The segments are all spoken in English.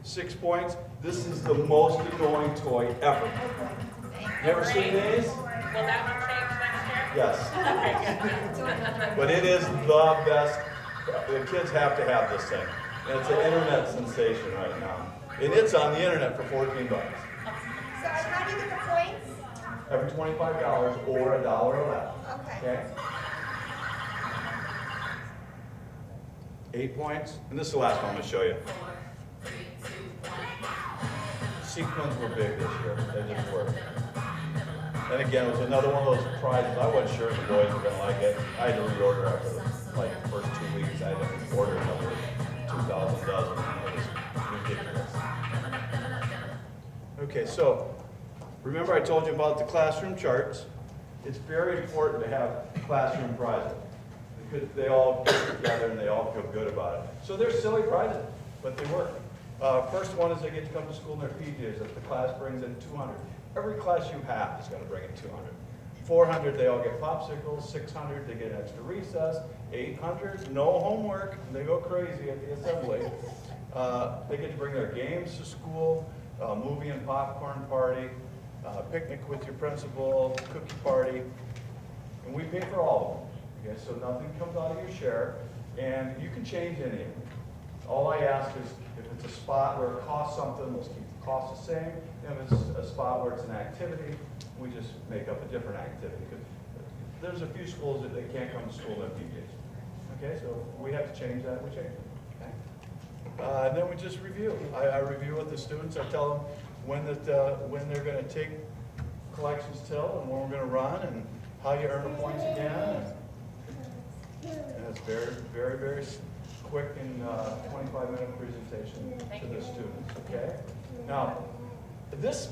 6 points. This is the most annoying toy ever. Never seen these? Will that one change next year? Yes. Okay, good. But it is the best. The kids have to have this thing. And it's an internet sensation right now. And it's on the internet for 14 bucks. So how do you get the points? Every $25 or a dollar less. Okay. 8 points. And this is the last one I'm going to show you. Sequins were big this year. They just were. And again, it was another one of those prizes. I wasn't sure if the boys were going to like it. I had to reorder after the first 2 weeks. I had to order another 2,000 dozen. It was ridiculous. Okay, so remember I told you about the classroom charts. It's very important to have classroom prizes because they all get together and they all feel good about it. So they're silly prizes, but they work. First one is they get to come to school in their PTOs. If the class brings in 200, every class you have is going to bring in 200. 400, they all get popsicles. 600, they get an extra recess. 800, no homework. They go crazy at the assembly. They get to bring their games to school, movie and popcorn party, picnic with your principal, cookie party, and we pay for all of them. Okay, so nothing comes out of your share, and you can change any of them. All I ask is if it's a spot where it costs something, let's keep the cost the same. If it's a spot where it's an activity, we just make up a different activity. Because there's a few schools that they can't come to school in their PJs. Okay, so we have to change that, we change it. Okay? And then we just review. I review with the students. I tell them when they're going to take collections till and when we're going to run and how you earn the points again. And it's very, very, very quick and 25-minute presentation to the students. Okay. Now, this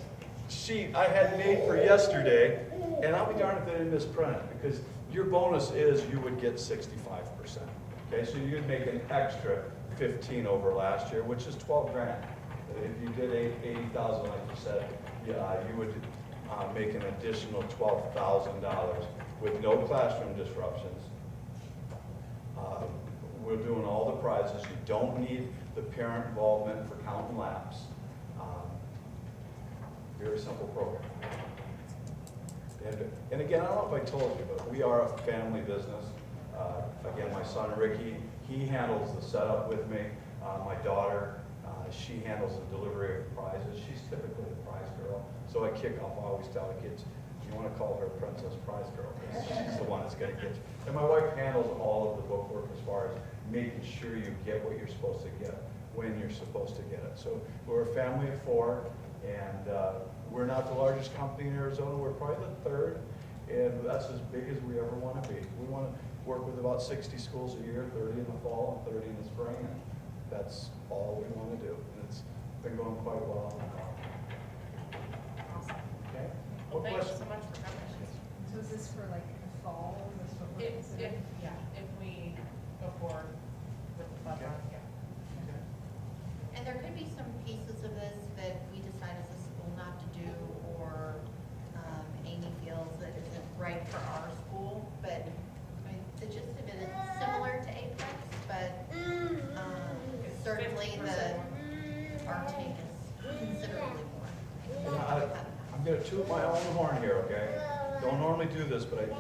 sheet I had made for yesterday, and I'll be darned if they didn't misprint it because your bonus is you would get 65%. Okay, so you'd make an extra 15 over last year, which is 12 grand. If you did 80,000, like you said, yeah, you would make an additional $12,000 with no classroom disruptions. We're doing all the prizes. You don't need the parent involvement for counting laps. Very simple program. And again, I don't know if I told you, but we are a family business. Again, my son Ricky, he handles the setup with me. My daughter, she handles the delivery of prizes. She's typically the prize girl. So I kick off, I always tell the kids, you want to call her Princess Prize Girl, because she's the one that's going to get you. And my wife handles all of the bookwork as far as making sure you get what you're supposed to get when you're supposed to get it. So we're a family of 4, and we're not the largest company in Arizona. We're probably the 3rd, and that's as big as we ever want to be. We want to work with about 60 schools a year, 30 in the fall and 30 in the spring, and that's all we want to do. And it's been going quite well. Awesome. Okay. Well, What thank you questions? so much for coming. So is this for like the fall? Is this what we're considering? If we go forward with the fund run, yeah. And there could be some pieces of this that we decide as a school not to do, or Amy feels that isn't right for our school. But I mean, the gist of it is similar to Apex, but certainly our take is considerably more. I'm going to toot my own horn here, okay? Don't normally do this, but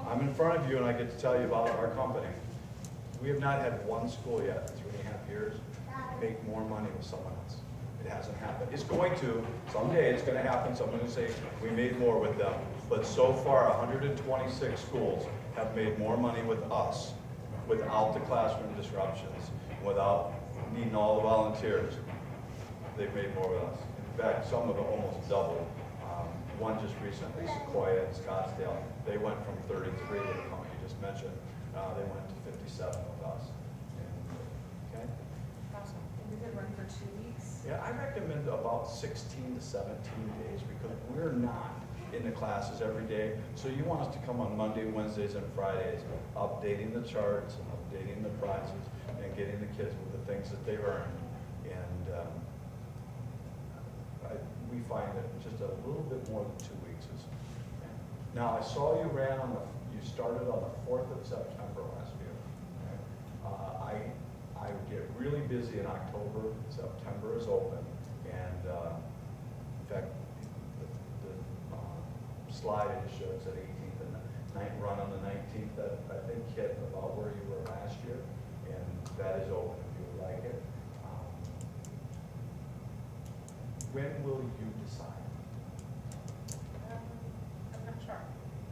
I'm in front of you and I get to tell you about our company. We have not had one school yet in 3.5 years make more money with someone else. It hasn't happened. It's going to. Someday it's going to happen. Someone will say, we made more with them. But so far, 126 schools have made more money with us without the classroom disruptions, without needing all the volunteers. They've made more with us. In fact, some of them almost doubled. One just recently, Sequoia and Scottsdale, they went from 33 with the company you just mentioned. They went to 57 with us. Okay? Awesome. And we could run for 2 weeks? Yeah, I recommend about 16 to 17 days because we're not in the classes every day. So you want us to come on Monday, Wednesdays, and Fridays, updating the charts and updating the prizes and getting the kids with the things that they've earned. And we find that just a little bit more than 2 weeks is. Okay. Now, I saw you you started on the 4th of September last year. Okay. I would get really busy in October, September is open, and in fact, the slide it shows at 18th and the night run on the 19th, that I think hit about where you were last year, and that is open if you would like it. When will you decide? I'm not sure.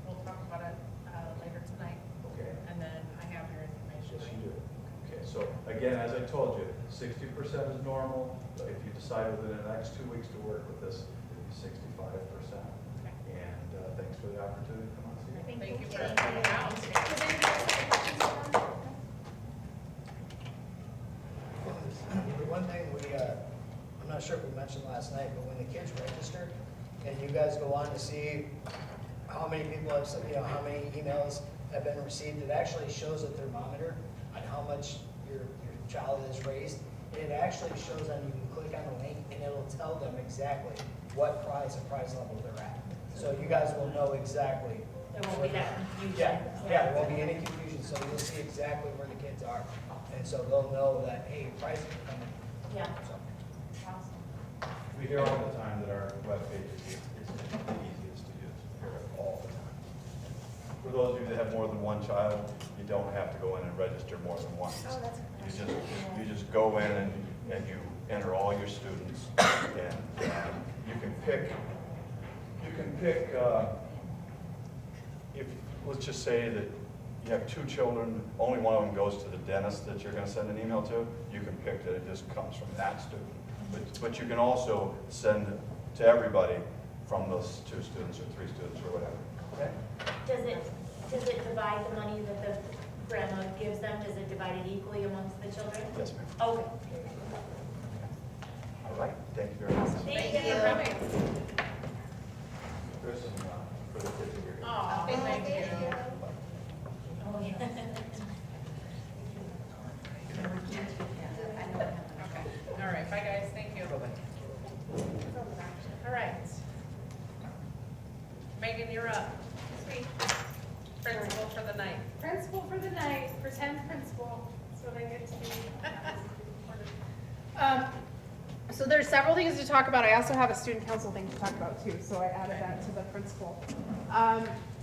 We'll talk about it later tonight, Okay. and then I have your information. Yes, you do. Okay, so again, as I told you, 60% is normal. If you decide within the next 2 weeks to work with this, it'll be 65%. Okay. And thanks for the opportunity to come on see you. Thank you for coming out. One thing I'm not sure if we mentioned last night, but when the kids register and you guys go on to see how many people have, how many emails have been received, it actually shows a thermometer on how much your child is raised. And it actually shows on, you can click on the link and it'll tell them exactly what prize and prize level they're at. So you guys will know exactly. There won't be that confusion. Yeah, there won't be any confusion, so you'll see exactly where the kids are. And so they'll know that, hey, prizes are coming. Yeah. So, Awesome. We hear all the time that our webpage is the easiest to use. We hear it all the time. For those of you that have more than one child, you don't have to go in and register more than once. Oh, that's You just go in and you enter all your students, and you can pick, if, let's just say that you have 2 children, only one of them goes to the dentist that you're gonna send an email to, you can pick that it just comes from that student. But you can also send to everybody from those 2 students or 3 students or whatever, okay? Does it divide the money that the grandma gives them? Does it divide it equally amongst the children? Yes, ma'am. Okay. All right, thank you very much. Thank Thank you for coming. There's some, for the kids here. Oh, thank you. Oh, yeah. Okay, all right, bye guys, thank you. All right. Megan, you're up. Sweet. Principal for the night. Principal for the night, pretend principal, that's what I get to be. So there's several things to talk about. I also have a student council thing to talk about too, so I added that to the principal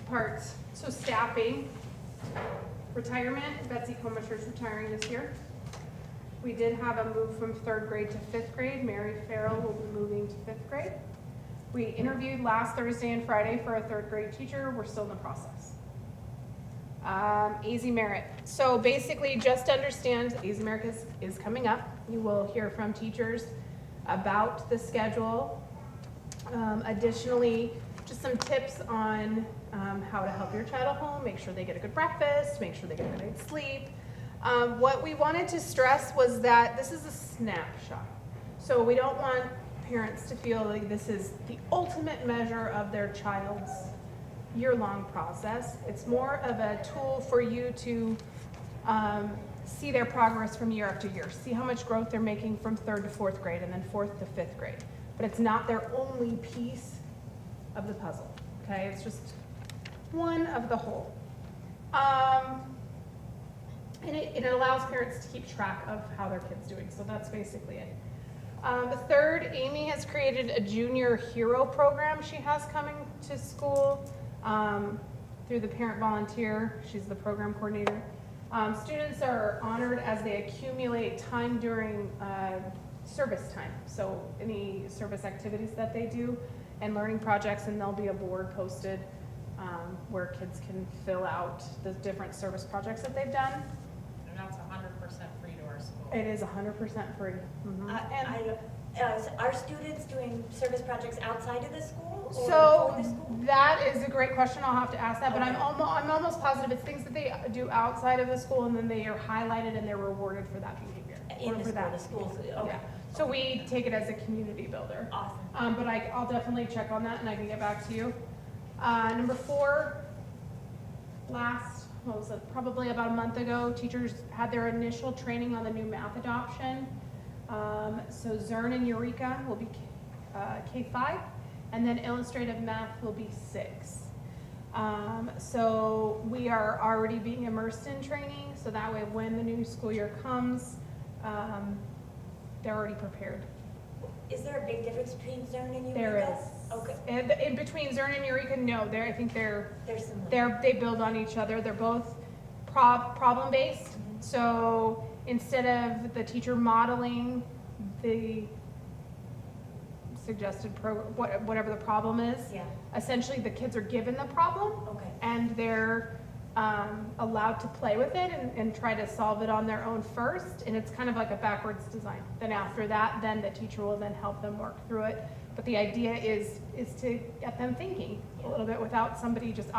part. So staffing, retirement, Betsy Komischer's retiring this year. We did have a move from 3rd grade to 5th grade. Mary Farrell will be moving to 5th grade. We interviewed last Thursday and Friday for a 3rd grade teacher. We're still in the process. AZ Merit. So basically, just understand AZ Merit is coming up. You will hear from teachers about the schedule. Additionally, just some tips on how to help your child at home, make sure they get a good breakfast, make sure they get a good night's sleep. What we wanted to stress was that this is a snapshot. So we don't want parents to feel like this is the ultimate measure of their child's year-long process. It's more of a tool for you to see their progress from year after year, see how much growth they're making from 3rd to 4th grade and then 4th to 5th grade. But it's not their only piece of the puzzle, okay? It's just one of the whole. And it allows parents to keep track of how their kid's doing, so that's basically it. The 3rd, Amy has created a junior hero program she has coming to school through the parent volunteer. She's the program coordinator. Students are honored as they accumulate time during service time. So any service activities that they do and learning projects, and there'll be a board posted where kids can fill out the different service projects that they've done. And that's 100% free to our school. It is 100% free. Mhm. Are students doing service projects outside of the school or So for the school? that is a great question. I'll have to ask that, but Okay. I'm almost positive it's things that they do outside of the school, and then they are highlighted and they're rewarded for that behavior. In or the for school, that the schools, behavior. okay. Yeah. So we take it as a community builder. Awesome. But I'll definitely check on that and I can get back to you. Number 4, probably about a month ago, teachers had their initial training on the new math adoption. So Zern and Eureka will be K5, and then illustrative math will be 6. So we are already being immersed in training, so that way when the new school year comes, they're already prepared. Is there a big difference between Zern and Eureka? There is. Okay, And in between Zern and Eureka, no, I think they're similar. they build on each other. They're both problem-based. So instead of the teacher modeling the suggested whatever the problem is, Yeah, essentially the kids are given the problem okay. and they're allowed to play with it and try to solve it on their own first. And it's kind of like a backwards design. Then after that, then the teacher will then help them work through it. But the idea is to get them thinking a little bit without somebody just